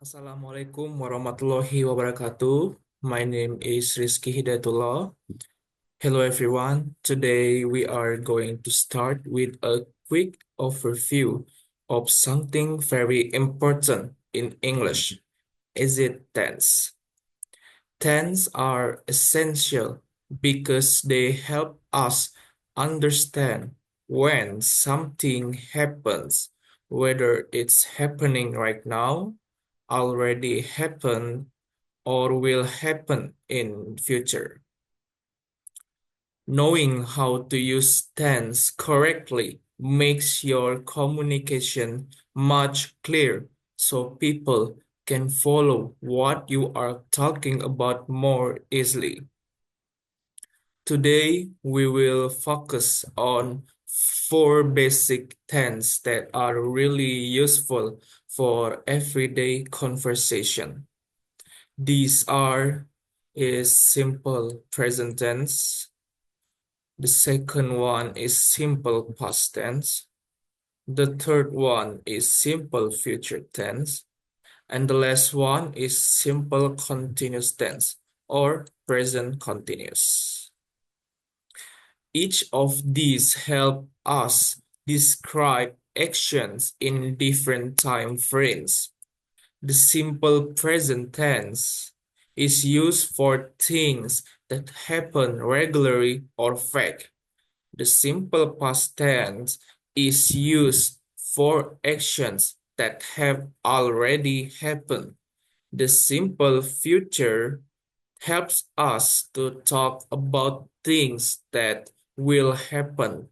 Assalamualaikum warahmatullahi wabarakatuh. My name is Rizky Hidayatullah. Hello everyone. Today we are going to start with a quick overview of something very important in English. Is it tense? Tense are essential because they help us understand when something happens, whether it's happening right now, already happened, or will happen in future. Knowing how to use tense correctly makes your communication much clearer so people can follow what you are talking about more easily. Today, we will focus on four basic tense that are really useful for everyday conversation. These are is simple present tense. The second one is simple past tense. The third one is simple future tense. And the last one is simple continuous tense or present continuous. Each of these help us describe actions in different time frames. The simple present tense is used for things that happen regularly or fake. The simple past tense is used for actions that have already happened. The simple future helps us to talk about things that will happen,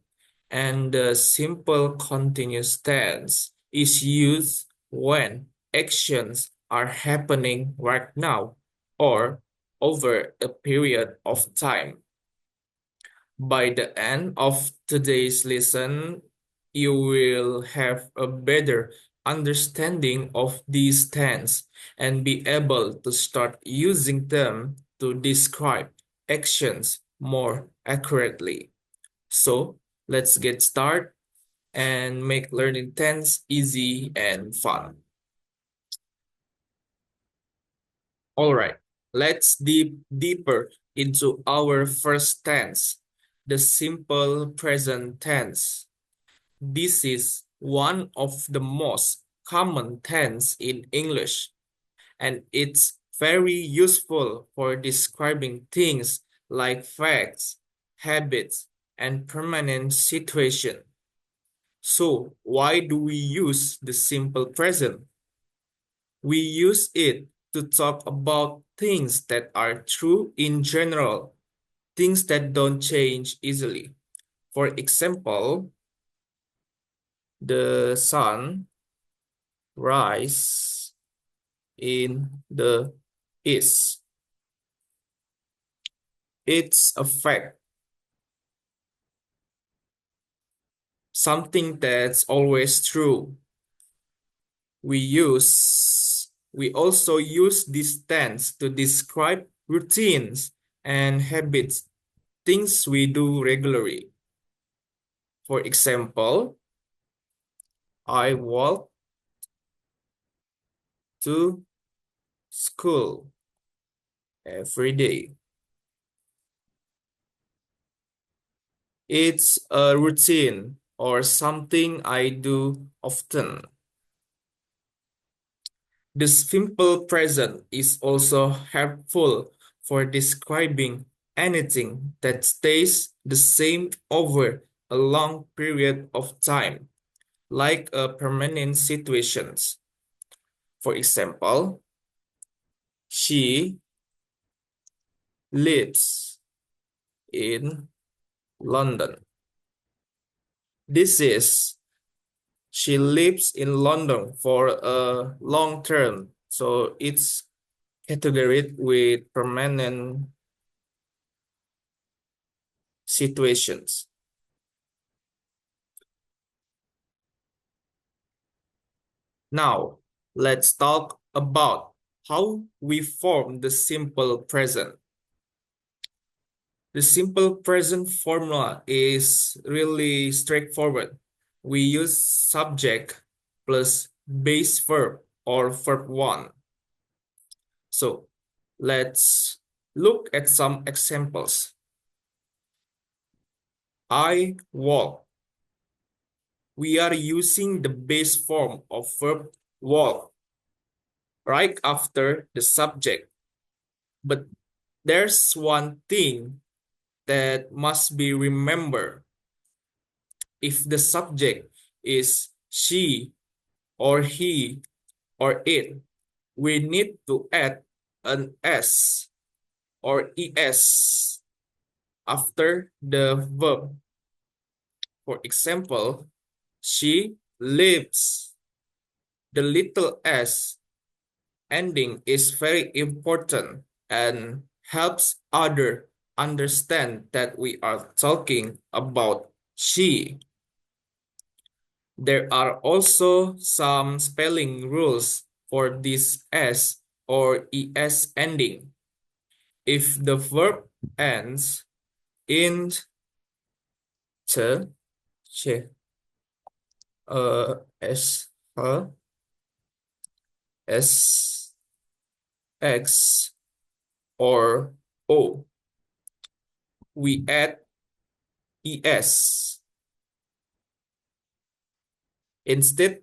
and the simple continuous tense is used when actions are happening right now or over a period of time. By the end of today's lesson, you will have a better understanding of these tense and be able to start using them to describe actions more accurately. So, let's get started and make learning tense easy and fun. All right, let's deep deeper into our first tense, the simple present tense. This is one of the most common tense in English, and it's very useful for describing things like facts, habits, and permanent situation. So, why do we use the simple present? We use it to talk about things that are true in general, things that don't change easily. For example, the sun rise in the east. It's a fact, something that's always true. We also use this tense to describe routines and habits, things we do regularly. For example, I walk to school every day. It's a routine or something I do often. The simple present is also helpful for describing anything that stays the same over a long period of time, like a permanent situations. For example, she lives in London. This is she lives in London for a long term, so it's categorized with permanent situations. Now, let's talk about how we form the simple present. The simple present formula is really straightforward. We use subject plus base verb or verb 1. So let's look at some examples. I walk. We are using the base form of verb walk right after the subject. But there's one thing that must be remembered. If the subject is she or he or it, we need to add an s or es after the verb. For example, she lives. The little s ending is very important and helps other understand that we are talking about she. There are also some spelling rules for this s or es ending. If the verb ends in ch, ch, s, s, x, or o, we add es instead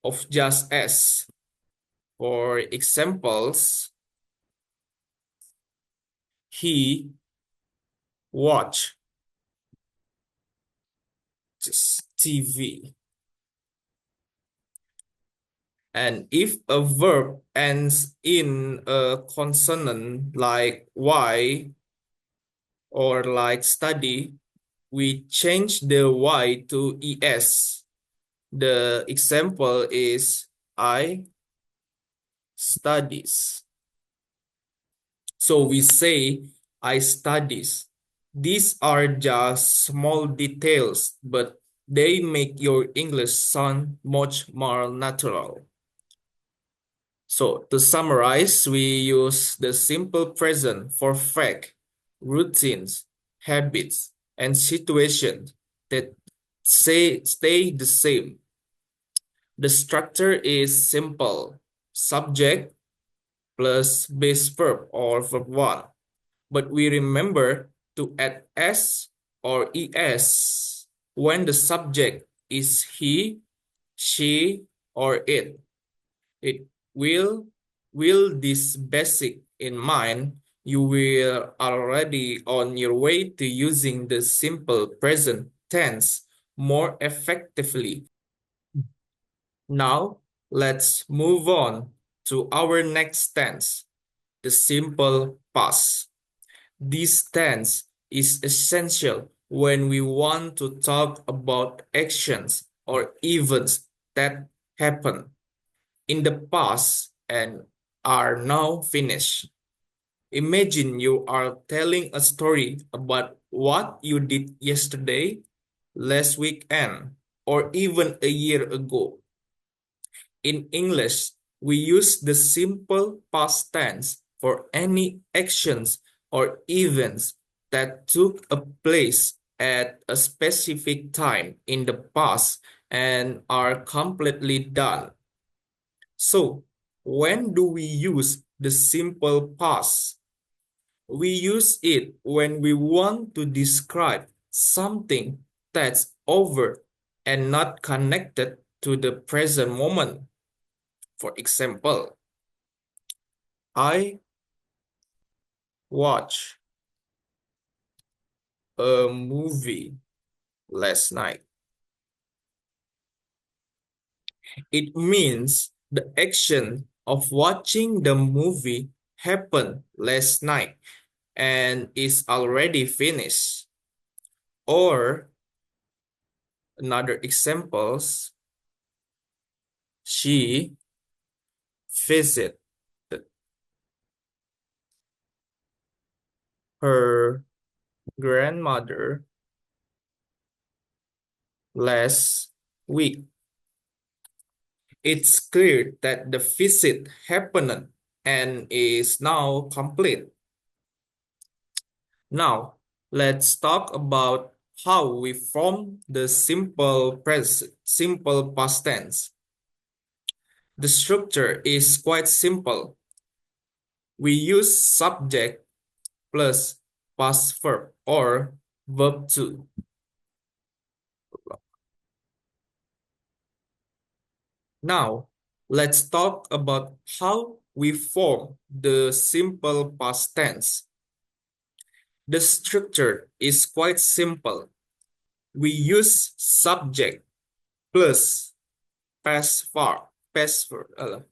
of just s. For examples, he watched TV. And if a verb ends in a consonant like y or like study, we change the y to es. The example is I studies. So we say I studies. These are just small details, but they make your English sound much more natural. So to summarize, we use the simple present for fact, routines, habits, and situations that stay the same. The structure is simple: subject plus base verb or verb 1. But we remember to add s or es when the subject is he, she, or it. It will this basic in mind, you will already on your way to using the simple present tense more effectively. Now, let's move on to our next tense, the simple past. This tense is essential when we want to talk about actions or events that happen in the past and are now finished. Imagine you are telling a story about what you did yesterday, last weekend, or even a year ago. In English, we use the simple past tense for any actions or events that took a place at a specific time in the past and are completely done. So, when do we use the simple past? We use it when we want to describe something that's over and not connected to the present moment. For example, I watched a movie last night. It means the action of watching the movie happened last night and is already finished. Or another examples, she visited her grandmother last week. It's clear that the visit happened and is now complete. Now, let's talk about how we form the simple past tense. The structure is quite simple. we use subject plus past verb or verb to. Now, let's talk about how we form the simple past tense. The structure is quite simple. We use subject plus past verb, past verb.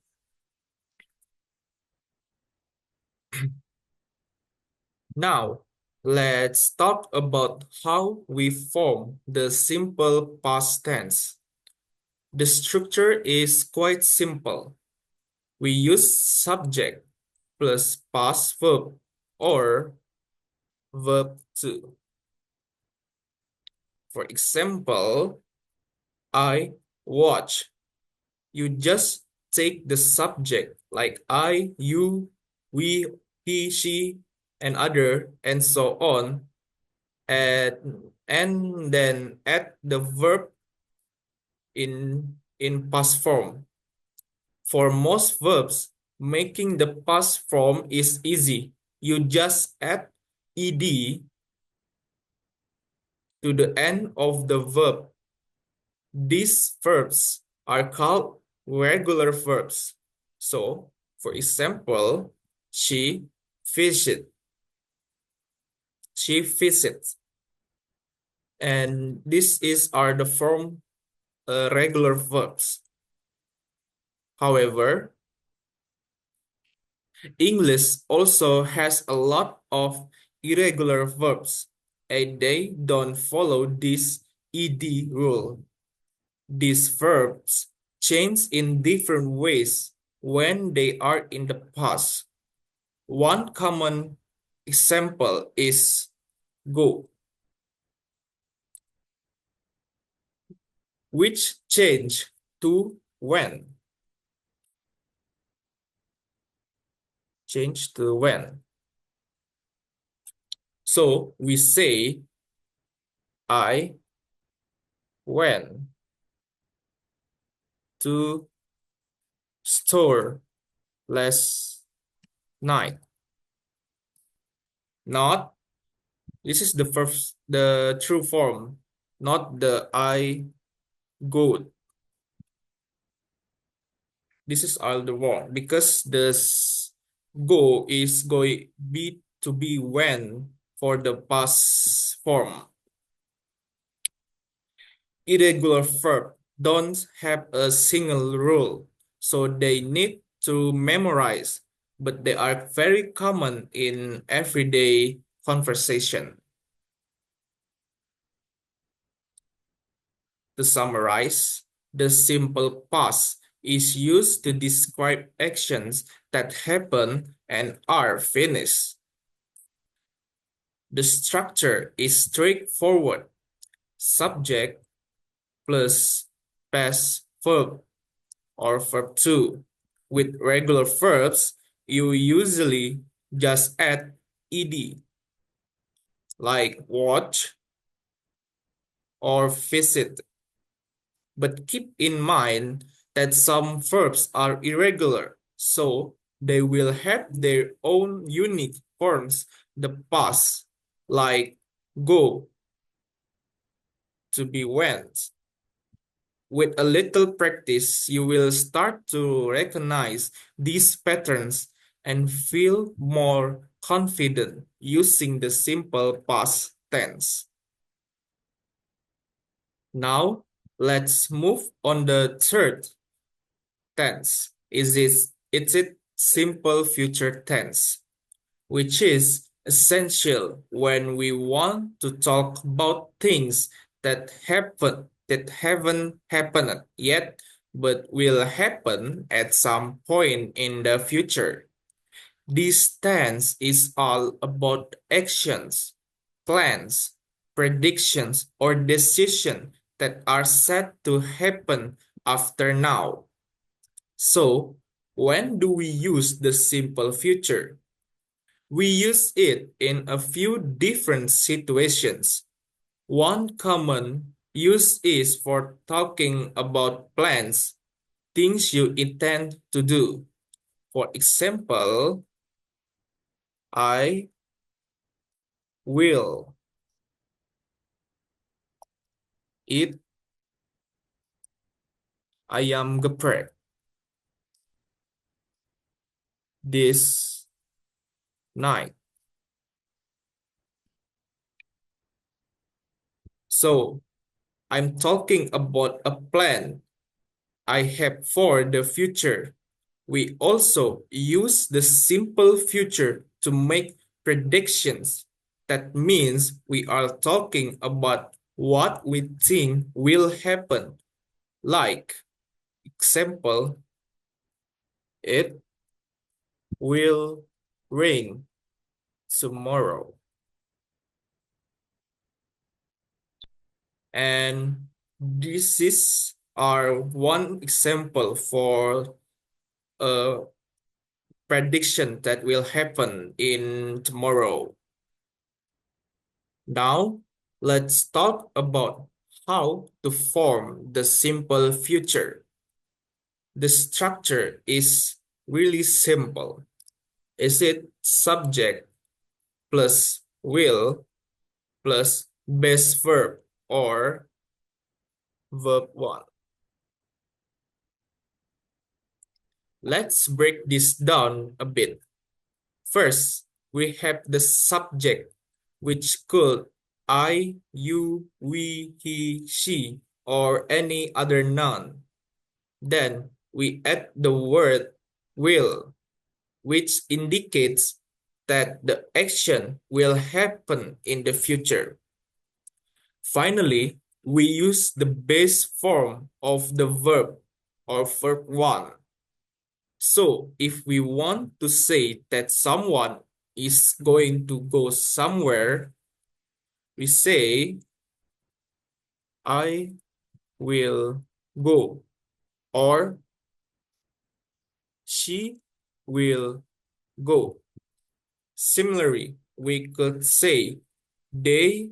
Now, let's talk about how we form the simple past tense. The structure is quite simple. We use subject plus past verb or verb to. For example, I watch. You just take the subject like I, you, we, he, she, and other, and so on, and then add the verb in past form. For most verbs, making the past form is easy. You just add ed to the end of the verb. These verbs are called regular verbs. So, for example, she visit, she visits, and this is are the form regular verbs. However, English also has a lot of irregular verbs, and they don't follow this ed rule. These verbs change in different ways when they are in the past. One common example is go, which change to when. Change to when. So we say, I went to store last night. Not, this is the first, the true form, not the I go. This is all the wrong because this go is going be to be when for the past form. Irregular verb don't have a single rule, so they need to memorize, but they are very common in everyday conversation. To summarize, the simple past is used to describe actions that happen and are finished. The structure is straightforward. Subject plus past verb or verb to. With regular verbs, you usually just add ed, like watch or visit. But keep in mind that some verbs are irregular, so they will have their own unique forms, the past, like go, to be went. With a little practice, you will start to recognize these patterns and feel more confident using the simple past tense. Now, let's move on the third tense. It's it simple future tense, which is essential when we want to talk about things that haven't happened yet but will happen at some point in the future. This tense is all about actions, plans, predictions, or decisions that are set to happen after now. So, when do we use the simple future? We use it in a few different situations. One common use is for talking about plans, things you intend to do. For example, I will eat ayam geprek this night. So I'm talking about a plan I have for the future. We also use the simple future to make predictions. That means we are talking about what we think will happen. Like, example, it will rain tomorrow. And this is our one example for a prediction that will happen in tomorrow. Now, let's talk about how to form the simple future. The structure is really simple. Is it subject plus will plus base verb or verb 1? Let's break this down a bit. First, we have the subject, which could I, you, we, he, she, or any other noun. Then we add the word will, which indicates that the action will happen in the future. Finally, we use the base form of the verb or verb 1. So if we want to say that someone is going to go somewhere, we say, I will go, or she will go. Similarly, we could say, they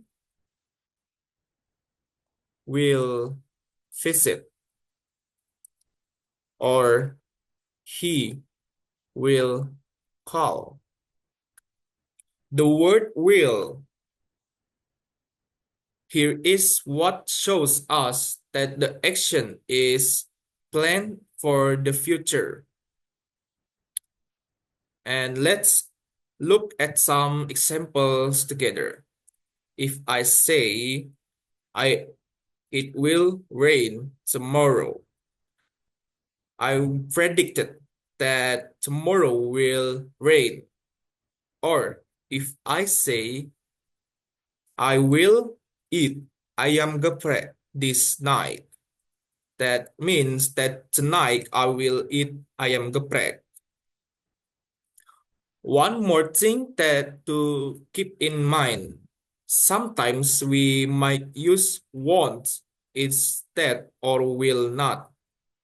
will visit, or he will call. The word will here is what shows us that the action is planned for the future. And let's look at some examples together. If I say, it will rain tomorrow, I predicted that tomorrow will rain. Or if I say, I will eat ayam geprek this night, that means that tonight I will eat ayam geprek. One more thing that to keep in mind, sometimes we might use won't instead or will not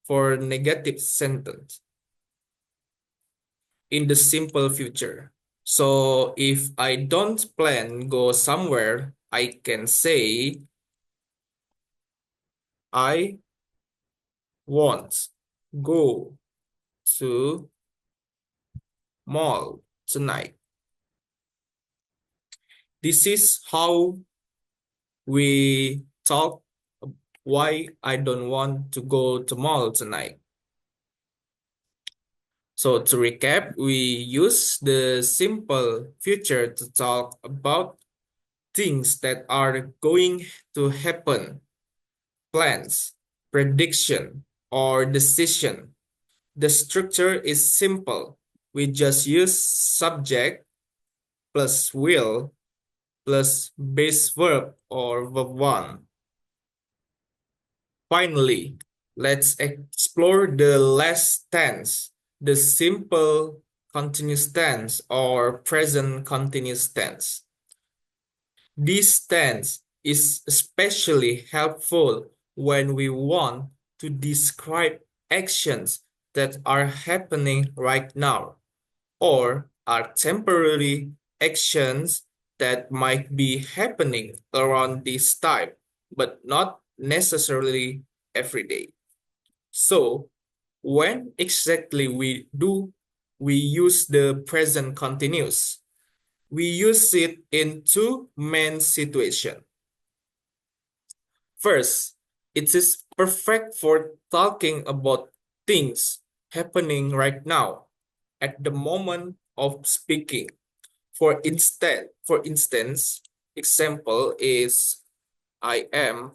for negative sentence in the simple future. So if I don't plan go somewhere, I can say I won't go to mall tonight. This is how we talk why I don't want to go to mall tonight. So to recap, we use the simple future to talk about things that are going to happen, plans, prediction, or decision. The structure is simple. We just use subject plus will plus base verb or verb 1. Finally, let's explore the last tense, the simple continuous tense or present continuous tense. This tense is especially helpful when we want to describe actions that are happening right now or are temporary actions that might be happening around this time, but not necessarily every day. So, when exactly we use the present continuous? We use it in two main situations. First, it is perfect for talking about things happening right now at the moment of speaking. For instance, example is I am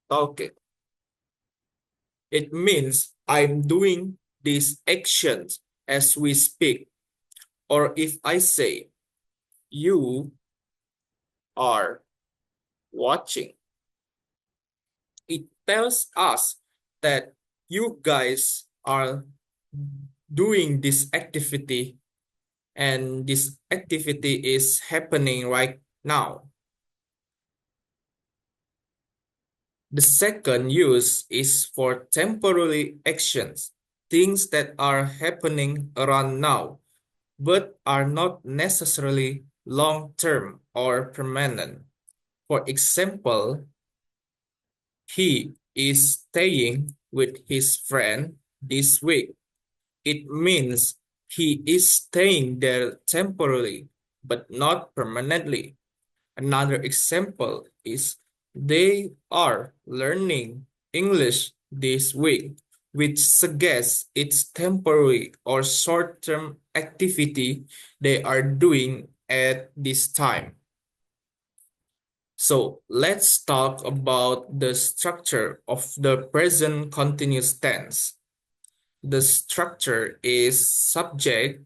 talking. It means I'm doing these actions as we speak. Or if I say you are watching, it tells us that you guys are doing this activity and this activity is happening right now. The second use is for temporary actions, things that are happening around now, but are not necessarily long-term or permanent. For example, he is staying with his friend this week. It means he is staying there temporarily, but not permanently. Another example is they are learning English this week, which suggests it's temporary or short-term activity they are doing at this time. So let's talk about the structure of the present continuous tense. The structure is subject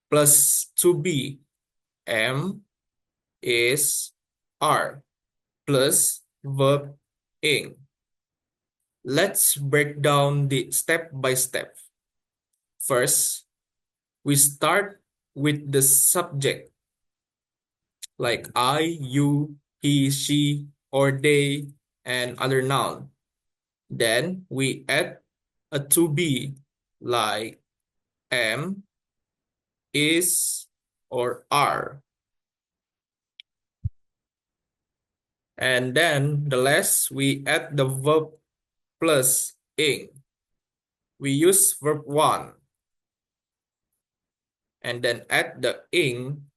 plus to be, am is are plus verb ing. Let's break down the step by step. First, we start with the subject like I, you, he, she, or they, and other noun. Then we add a to be like am, is, or are. And then the last we add the verb plus ing. We use verb 1 and then add the ing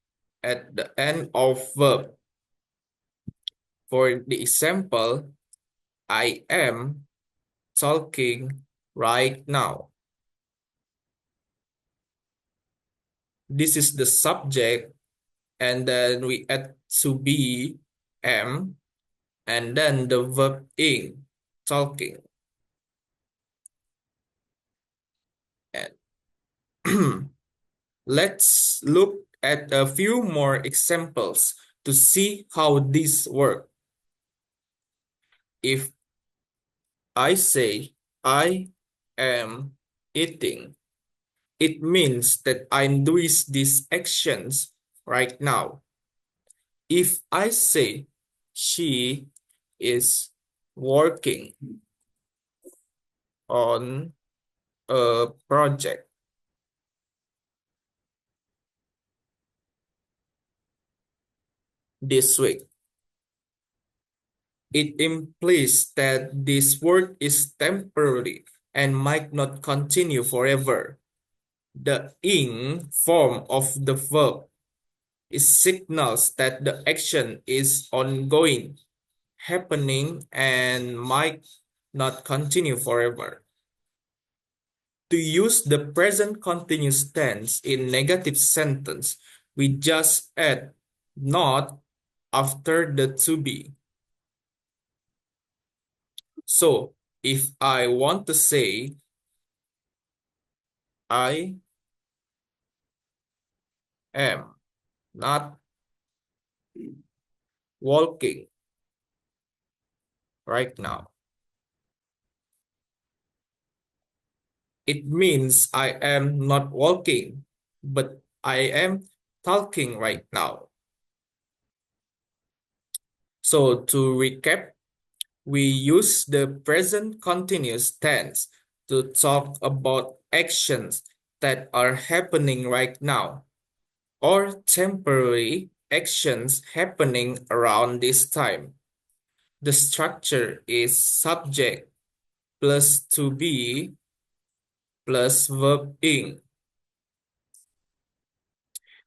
at the end of verb. For the example, I am talking right now. This is the subject, and then we add to be, am, and then the verb ing, talking. And let's look at a few more examples to see how this works. If I say I am eating, it means that I'm doing these actions right now. If I say she is working on a project this week, it implies that this work is temporary and might not continue forever. The ing form of the verb is signals that the action is ongoing, happening, and might not continue forever. To use the present continuous tense in negative sentence, we just add not after the to be. So, if I want to say, I am not walking right now, it means I am not walking, but I am talking right now. So to recap, we use the present continuous tense to talk about actions that are happening right now or temporary actions happening around this time. The structure is subject plus to be plus verb ing.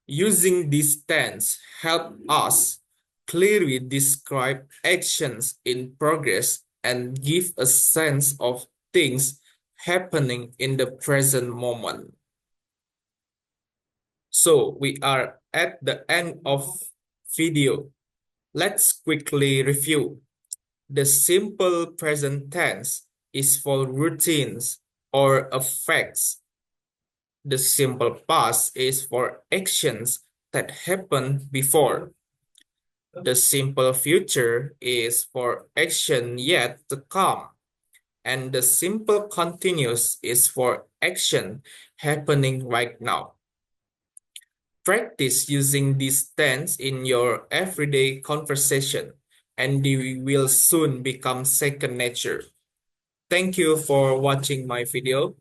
Using this tense help us clearly describe actions in progress and give a sense of things happening in the present moment. So we are at the end of video. Let's quickly review. The simple present tense is for routines or effects. The simple past is for actions that happened before. The simple future is for action yet to come. And the simple continuous is for action happening right now. Practice using this tense in your everyday conversation, and they will soon become second nature. Thank you for watching my video.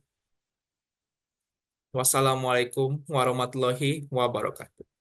Wassalamualaikum warahmatullahi wabarakatuh.